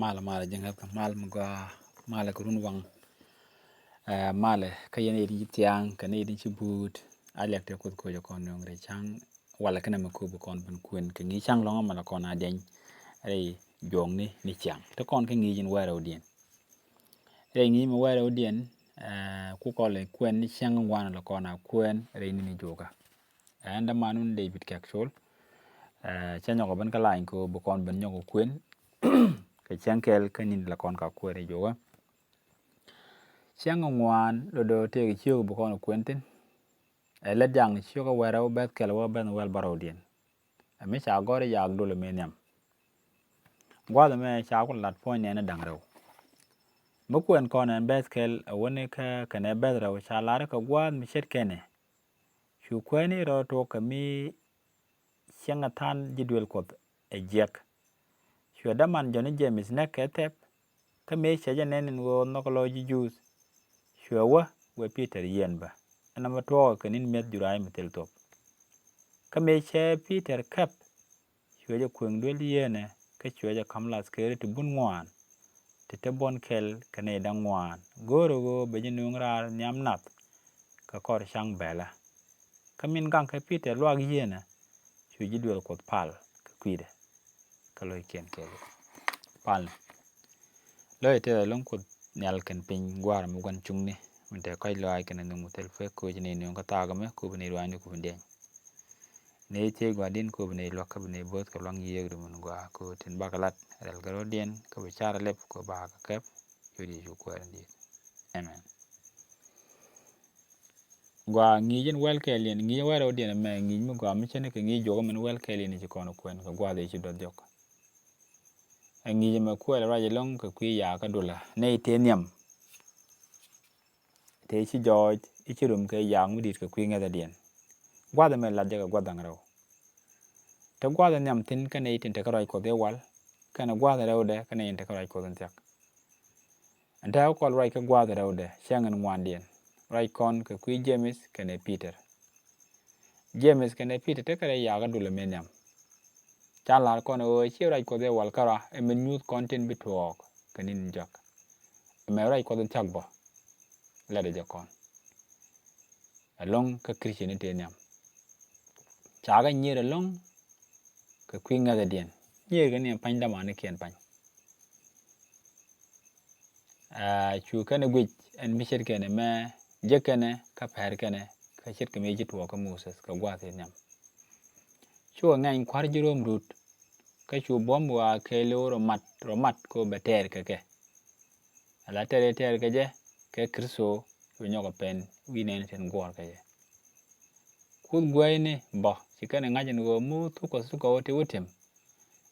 mala jengap ka mal mga mala kurun wang mala kayen edi tiang kan edi chibut alek te kut ko jo kon yong re chang wala kana me ko bu kon ban kuen ke ngi chang long mala kon adeng re jong ni chang to kon ke ngi jin wara odien re ngi me wara odien ku ko le kuen ni chang wan la kon a kuen re ni joga anda manun David Kakshol chanyo ko ban ka lain ko bu kon ban nyogo kuen ke chankel kanin la kon ka kwere joga chang ngwan do te ke chiu bu kon kwentin la jang chiu ka wera bet kel wa ben wel barodien me cha gore ya do le menyam gwada me cha ko lat point ne dang rew bu kwen kon en bet kel woni ka kane bet rew cha la ka gwad mi chet kene chu kweni ro to ka mi changa tan jidwel ko e jek chu da man joni James ne ke tep ka me cha janen wo nokology juice Shuawa we Peter Yenba. And number 2 kanin met jurai metel top. Kame che Peter Kap. Shuaja kweng dwel yene. Ka shuaja kamla skere to bun ngwan. Tete bon kel kane dang ngwan. Goro go beje nungrar nyam nat. Ka kor shang bela. Kamin gang ka Peter luag yene. Shuaja dwel kot pal. Ka kwide. Ka loy ken kele. Pal. Loy te long kot nyal ken ping gwar mugwan chungni. Minte kai loai kana nungu tel fe ko jini nung ka taga me ko bini rwani ko bindeng ne te gwa din ko bini lo ka bini bot ka long yegru mun gwa ko tin bakalat rel garo dien ka bichara lep ko ba ka kep yodi ju ko ndi amen gwa ngijin wel kelien ngi waro dien me ngi mu gwa mi chene ke ngi jogo men wel kelien ji kono kwen ka gwa de ji do jok ngi me ko raje long ka kwi ya ka dula ne te nyam te chi George ichirum ke yang midit ka kwi ngada dien gwada me la jaga gwada ngaraw te gwada nyam tin kane itin te karay ko de wal kana gwada rawde kana inte karay ko den tak anta ko ray ka gwada rawde shangan ngwan dien ray kon ka kwi James kane Peter te kare ya ga dule menyam chala ko no chi ray ko de wal kara e men youth content bitwok kanin jak me ray ko den tak bo la de jakon along ka Christianity nyam chaga nyere long ka kwi ngada dien nyere gani pany dama ne kien pany chu kana gwich en misher kene me jekene ka per kene ka shit ka meji tuwa ka Moses ka gwate nyam chu ngain kwar jirom rut ka chu bom wa ke lo romat ko beter ke ala ter ke je ke Kristo chu nyoga pen winen ten gwar ke je kud gwaine bo chikane ngajin go mu tu ko su ko wote wotem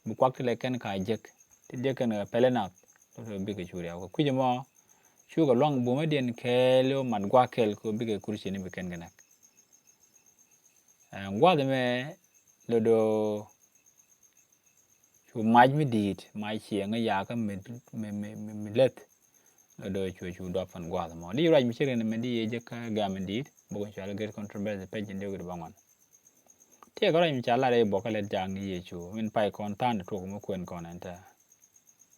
bu kwaktile ken ka jek ti jeken pelenat to bige churi ko kujemo shuga long bu medien kelo man gwa kel ko bige kursi ni beken ganak ngwa de me lodo chu maj mi dit mai chieng ya ka me let lodo chu do fan gwa mo li raj mi chiren me di je ka ga me dit bu ko chala get controversy page ndio go bangon tie ko raj mi chala re bo ka let jang ye chu min pai kon tan to mo kwen kon anta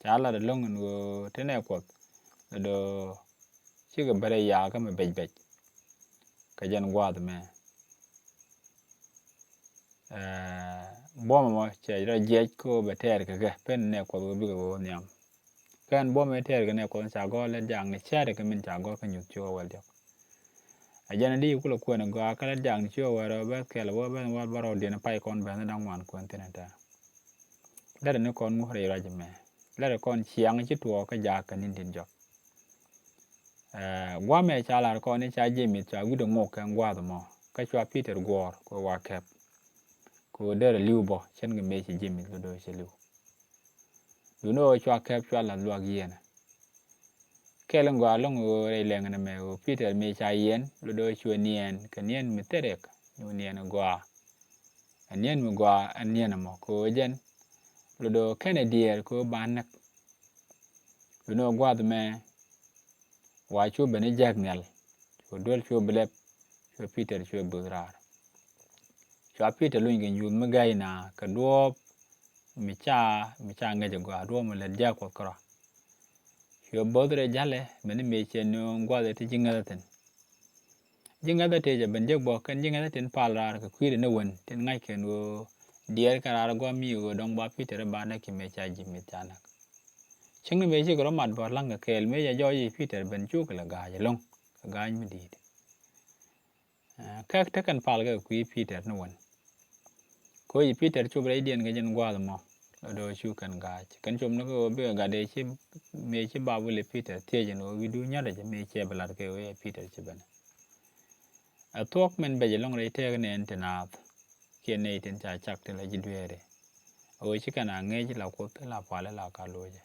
chala de long ngo tene ko do chiga bare ya ka me bej ka jan gwad me bom mo che ra je ko beter ke pen ne ko bi go nyam kan bom me ter ne ko sa go le jang ne chere ke min cha go ka nyu cho wal dio a jan di ku lo ko ne go ka le jang cho wa ro ba ke lo ba wa baro de ne pai kon ba ne dang wan ko teneta le ne kon mu re ra je me le kon chiang chi tuo ka ja ka nin din jo gwa me cha la ko ne cha je mi cha gu de ngo ka ngwa do mo ka chwa Peter gor ko wa kep ko der liu bo chen ge me chi je mi do che liu you know chwa kep chwa la lwa yen kelen gwa long re leng na me o Peter me cha yen do chwa nien ka nien mi terek no nien gwa nien mi gwa nien mo ko jen do Kennedy ko banak you know gwa de me wa chu bene jagnal ko dol chu blep chu Peter chu bugrar chu Peter lu ngi yun magaina ka duop mi cha ngeje go do mo le dia ko kro yo bodre jale meni me chen no ngwa te jinga ten te je ben je bo kan jinga ten palra ka kwire ne won ten ngai ken wo dier karar go mi go dong ba Peter ba na ki me cha ji mi chana ching me ji go mat bo lang ka kel me ya jo yi Peter ben chu ka ga ya long ka ga mi di ka ta kan pal ga kwi Peter no won ko yi Peter chu bre dien ga jen gwa mo do chu kan ga kan chum no go be ga de chi me chi ba bu le Peter te je no wi du nya de me che bla ke we Peter chi ben a tok men be je long re te ne en na ke ne ten cha chak te la ji dwere o chi kana nge ji la ko te la pa le la ka lo je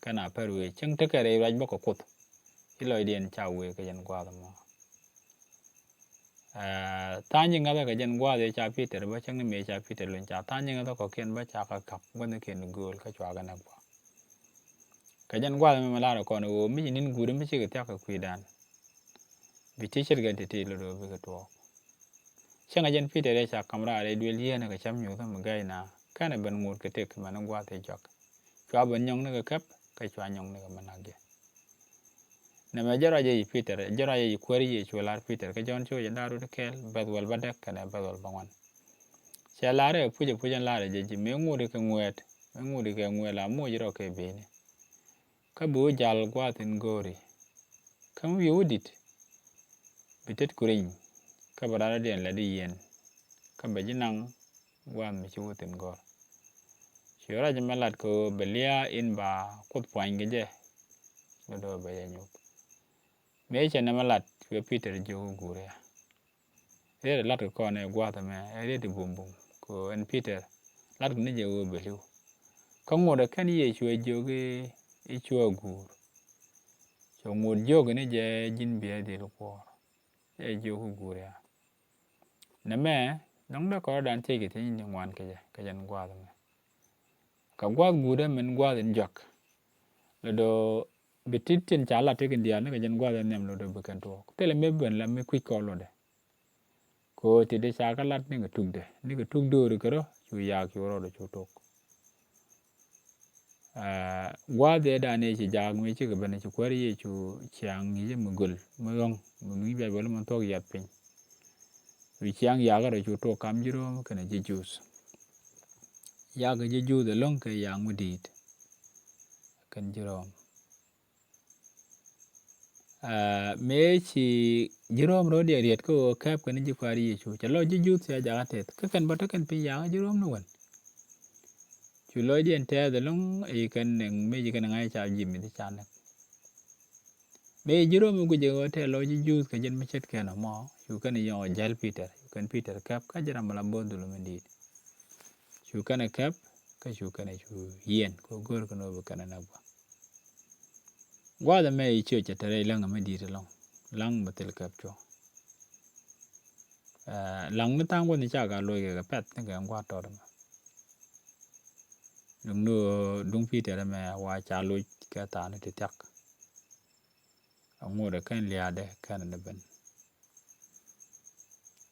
kana per we ching te ke re ra bo ko kut ki lo dien cha we ke jen gwa mo tanya ngada ka jen gwa de cha Peter ba chang me cha Peter lun cha tanya ngada ko ken ba cha ka kap gon ken gol ka chwa ga na gwa ka jen gwa me mala ko no mi nin gure mi chi ka ka kuidan bi teacher ga te lo do bi ka to chang jen Peter de cha kamra re dwel ye na ka cham nyu ka ma ga na kana ben ngur ka te ka man gwa te jok chwa ben nyong na ka kap ka chwa nyong na ka manage na me jara je Peter jara je kwari je chula Peter ka jon cho je daru de kel badwal badak kana badwal bangwan cha lare puje lare je me nguri ka ngwet la mo jiro ke bene ka bu jal gwatin gori kam yudit bitet kurin ka barara den la di yen ka bajinang gwan mi chutin gor shira je malat ko belia in ba kut poing je do be nyuk me che na malat ko Peter jo gure re lat ko ne gwata me re de bumbum ko en Peter lat ne je wo belu ka ngode kan ye chwe joge e chwe gur so ngod joge ne je jin be de ko e jo gure na me nong da ko dan te ke tin ni wan ke ka jan gwata me ka gwat gure men gwata njak le do bititin chala te ken dia ne ka jan gwata nem lo do bukan to tele me ben la me kwi ko lo de ko ti de cha ka lat ni ga tuk do ri ko chu ya ki ro do chu tok gwade da ne chi jag me chi ga ben chi kwari ye chu chiang ni je mugul mugong mu be bol mon to yat pin wi chiang ya ga ro chu tok kam jiro kana je jus ya ga je ju de long ke yang mu dit kan jiro me chi jirom ro de riet ko kap kan ji kwari ye chu chalo ji ju se ja tet ka kan ba ta kan pin ya jirom no wan chu lo dien te de long e kan neng me ji kan ngai cha ji mi cha na me jirom gu je o te lo ji ju ka jen me chet ke na mo chu kan yo jal Peter kan Peter kap ka jara mala bodu lo men dit chu kan kap ka chu kan chu yen ko gor ko no kan na ba gwada me chi che tere lang me dit long lang ma tel kap cho lang me tang ni cha ga lo ga pet ne ga gwa to ma dung no dung Peter me wa cha lo ka ta ne te tak ngore kan lia de kan ne ben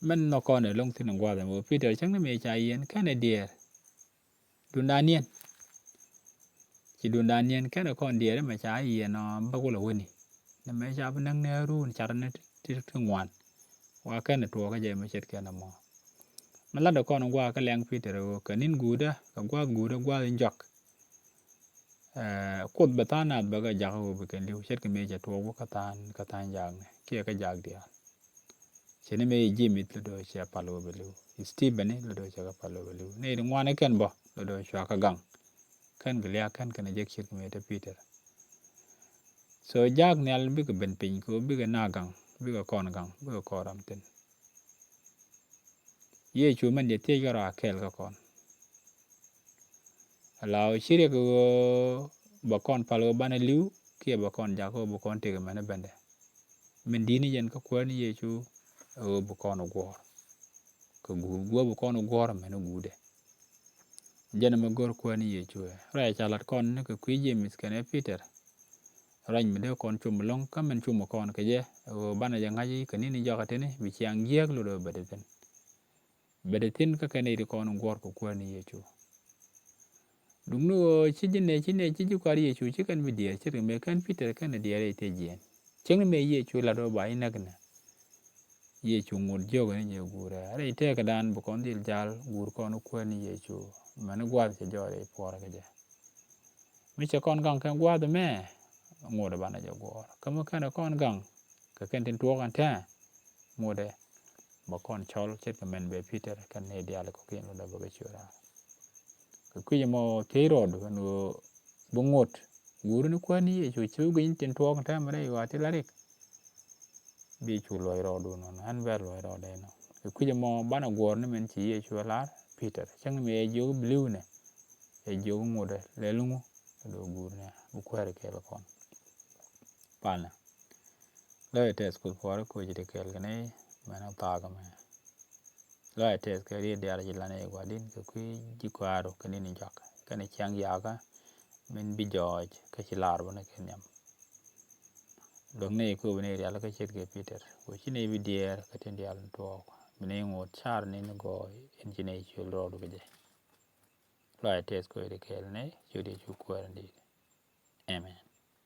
men no ko ne long tin gwada mo Peter chang ne me cha yen kan ne dier dundanien chi dundanien kan ko dier me cha yen no ba ko lo woni ne me cha nang ne ru cha ne ti ngwan wa kan ne to ka je me chet ke na moมันลัดก่อนกว่าก็แรงพีแต่เราก็นินกูดะก็กว่าจักกดบัตานาดบักจักเอาไปกันเลี้ยวเช็ดกันเมย์จะตัวก็ตานอย่างเนี่ยเกี่ยก็จักเดียวเช่นเมย์จิมิดเราโดยเชื่อพาโลไปเลี้ยวสตีฟเนี่ยเราโดยเชื่อพาโลไปเลี้ยวเนี่ยตรงวันนี้กันบ่เราโดยเชื่อก็กังกันก็เลี้ยกันกันจะเช็ดกันเมย์จะพีแต่ส่วนจักเนี่ยเราบิกเป็นปิงกูบิกหน้ากังบิกคอนกังบิกคอรำเต็นเย่ชูมันเดี๋ยวเที่ยวราเคลก็ก่อนเราชีเรียกว่าบุคคลพาโลบ้านลิวเกี่ยวบุคคลจากบุคคลเทกมันเป็นเดมันดีนี่ยันก็ควรนี่เย่ชูบุคคลอกวอร์ก็กูบุคคลอกวอร์มันกูเดยันมันก็ควรนี่เย่ชูรายชาลัดก่อนนี่ก็คุยเยี่ยมิสกันเอพีเตอร์รายมันเดียวก่อนชุมลงก็มันชุมบุคคลก็เย่บ้านยังไงกันนี่ยากกันนี่วิเชียงเยี่ยกลุดเบดเดนเบดเดนก็แค่ในที่ก่อนกวอร์ก็ควรนี่เย่ชู đúng no chi kwari ye chu chi kan video chi me kan Peter kan dia te jien cheng me ye chu la do ba ina kana ye chu ngur jogo ni ye gura are te ka dan bu kon dil jal gur kon ko ni ye chu man gwa che jore por ka je mi che kon gang kan gwa de me ngode bana je gor kama kana kon gang ka kan tin tuo kan ta ngode ba kon chol chet ka men be Peter kan ne dia ko kin lo da ba chura ka ku ye mo te rod no bungot guru ni kwani ye chu chu gin tin tuo kan ta mare wa ti larik bi chu lo ro do no an ver lo ro de no ku ye mo bana gor ni men chi ye chu la Peter chang me jo blue ne e jo ngode le lungu do guru ne bu kwere ke lo kon pana lo te school for ko ji de kel ne mana ta ga me lo te ke ri de ara ji la ne gwa din ko ku ji kwaro kan ni jak kan chang ya ga men bi joj ka ci lar bo ne ken yam dong ne ko ne ya la ka chet ke Peter ko ci ne bi dier ka ten ya to ne ngot char ne go en ci ne ci ro do je lo te ko de kel ne ci de ci ko ndi amen